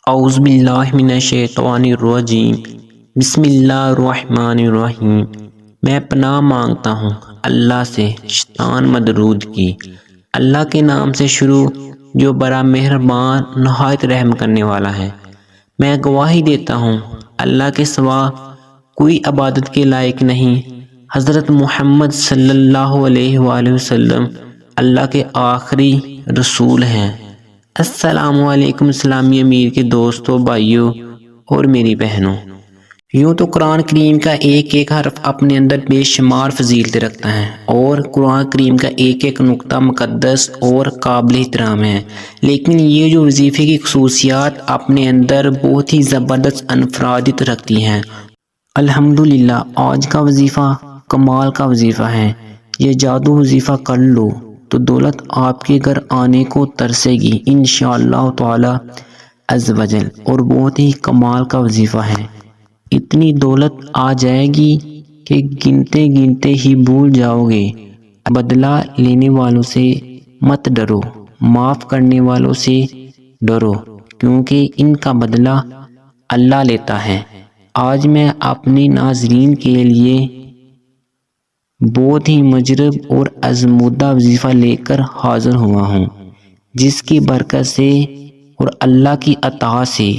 اعوذ باللہ من الشیطان الرجیم بسم اللہ الرحمن الرحیم۔ میں پناہ مانگتا ہوں اللہ سے شیطان مردود کی۔ اللہ کے نام سے شروع جو بڑا مہربان نہایت رحم کرنے والا ہے۔ میں گواہی دیتا ہوں اللہ کے سوا کوئی عبادت کے لائق نہیں۔ حضرت محمد صلی اللہ علیہ وآلہ وسلم اللہ کے آخری رسول ہیں۔ السلام علیکم اسلامی امیر کے دوستوں، بھائیوں اور میری بہنوں۔ یوں تو قرآن کریم کا ایک ایک حرف اپنے اندر بے شمار فضیلتیں رکھتا ہے اور قرآن کریم کا ایک ایک نقطہ مقدس اور قابل احترام ہے، لیکن یہ جو وظیفے کی خصوصیات اپنے اندر بہت ہی زبردست انفرادیت رکھتی ہیں۔ الحمدللہ آج کا وظیفہ کمال کا وظیفہ ہے۔ یہ جادو وظیفہ کر لو تو دولت آپ کے گھر آنے کو ترسے گی انشاءاللہ تعالی عز و جل، اور بہت ہی کمال کا وظیفہ ہے۔ اتنی دولت آ جائے گی کہ گنتے گنتے ہی بھول جاؤ گے۔ بدلہ لینے والوں سے مت ڈرو، معاف کرنے والوں سے ڈرو، کیونکہ ان کا بدلہ اللہ لیتا ہے۔ آج میں اپنے ناظرین کے لیے بہت ہی مجرب اور آزمودہ وظیفہ لے کر حاضر ہوا ہوں، جس کی برکت سے اور اللہ کی عطا سے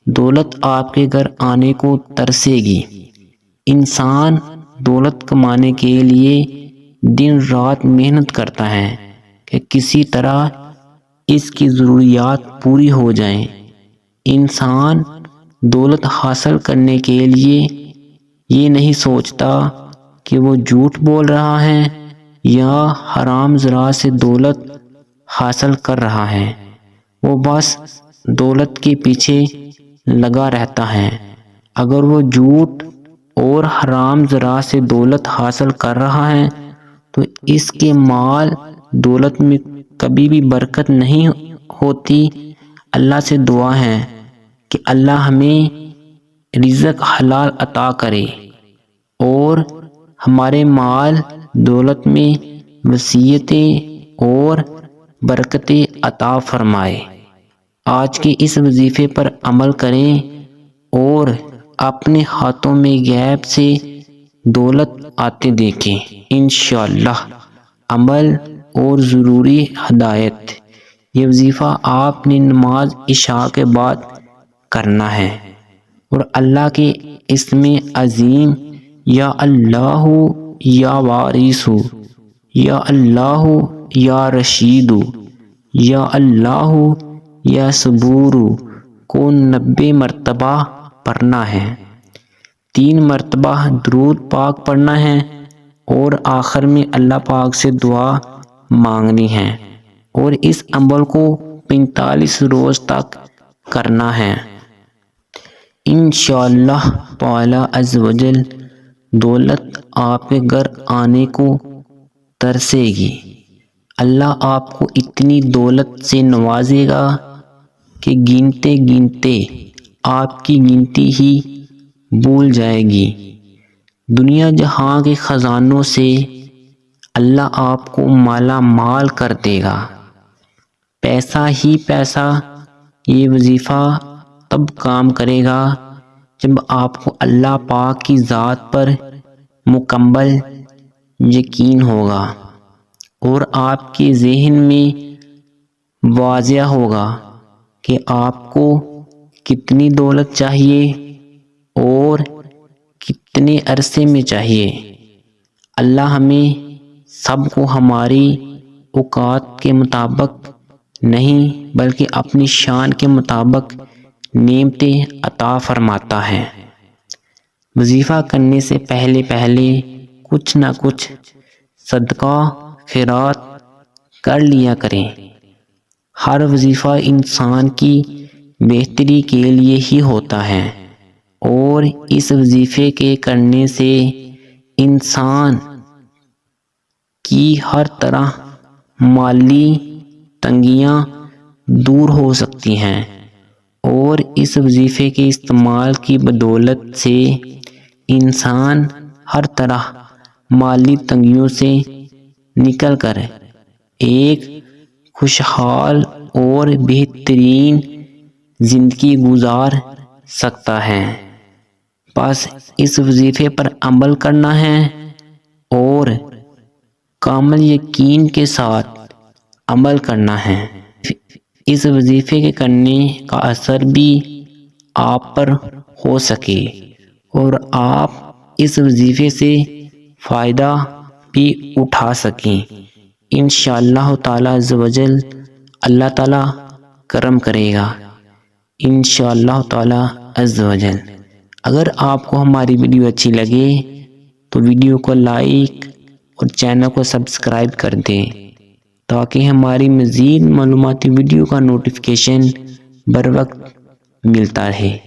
دولت آپ کے گھر آنے کو ترسے گی۔ انسان دولت کمانے کے لیے دن رات محنت کرتا ہے کہ کسی طرح اس کی ضروریات پوری ہو جائیں۔ انسان دولت حاصل کرنے کے لیے یہ نہیں سوچتا کہ وہ جھوٹ بول رہا ہے یا حرام ذرائع سے دولت حاصل کر رہا ہے، وہ بس دولت کے پیچھے لگا رہتا ہے۔ اگر وہ جھوٹ اور حرام ذرائع سے دولت حاصل کر رہا ہے تو اس کے مال دولت میں کبھی بھی برکت نہیں ہوتی۔ اللہ سے دعا ہے کہ اللہ ہمیں رزق حلال عطا کرے اور ہمارے مال دولت میں وسعتیں اور برکتیں عطا فرمائے۔ آج کے اس وظیفے پر عمل کریں اور اپنے ہاتھوں میں غیب سے دولت آتے دیکھیں انشاءاللہ۔ عمل اور ضروری ہدایت: یہ وظیفہ آپ نے نماز عشاء کے بعد کرنا ہے اور اللہ کے اسم عظیم یا اللہ یا وارث، یا اللہ یا رشید، یا اللہ یا صبور کو 90 مرتبہ پڑھنا ہے۔ 3 مرتبہ درود پاک پڑھنا ہے اور آخر میں اللہ پاک سے دعا مانگنی ہے، اور اس عمل کو 45 روز تک کرنا ہے۔ انشاءاللہ تعالی عز و جل دولت آپ کے گھر آنے کو ترسے گی۔ اللہ آپ کو اتنی دولت سے نوازے گا کہ گنتے گنتے آپ کی گنتی ہی بھول جائے گی۔ دنیا جہاں کے خزانوں سے اللہ آپ کو مالا مال کر دے گا۔ پیسہ ہی پیسہ۔ یہ وظیفہ تب کام کرے گا جب آپ کو اللہ پاک کی ذات پر مکمل یقین ہوگا اور آپ کے ذہن میں واضح ہوگا کہ آپ کو کتنی دولت چاہیے اور کتنے عرصے میں چاہیے۔ اللہ ہمیں سب کو ہماری اوقات کے مطابق نہیں بلکہ اپنی شان کے مطابق نعمتیں عطا فرماتا ہے۔ وظیفہ کرنے سے پہلے کچھ نہ کچھ صدقہ خیرات کر لیا کریں۔ ہر وظیفہ انسان کی بہتری کے لیے ہی ہوتا ہے، اور اس وظیفے کے کرنے سے انسان کی ہر طرح مالی تنگیاں دور ہو سکتی ہیں، اور اس وظیفے کے استعمال کی بدولت سے انسان ہر طرح مالی تنگیوں سے نکل کر ایک خوشحال اور بہترین زندگی گزار سکتا ہے۔ بس اس وظیفے پر عمل کرنا ہے اور کامل یقین کے ساتھ عمل کرنا ہے۔ اس وظیفے کے کرنے کا اثر بھی آپ پر ہو سکے اور آپ اس وظیفے سے فائدہ بھی اٹھا سکیں۔ انشاءاللہ تعالی عز و جل اللہ تعالی کرم کرے گا، انشاءاللہ تعالی عز و جل۔ اگر آپ کو ہماری ویڈیو اچھی لگے تو ویڈیو کو لائک اور چینل کو سبسکرائب کر دیں تاکہ ہماری مزید معلوماتی ویڈیو کا نوٹیفیکیشن بر وقت ملتا رہے۔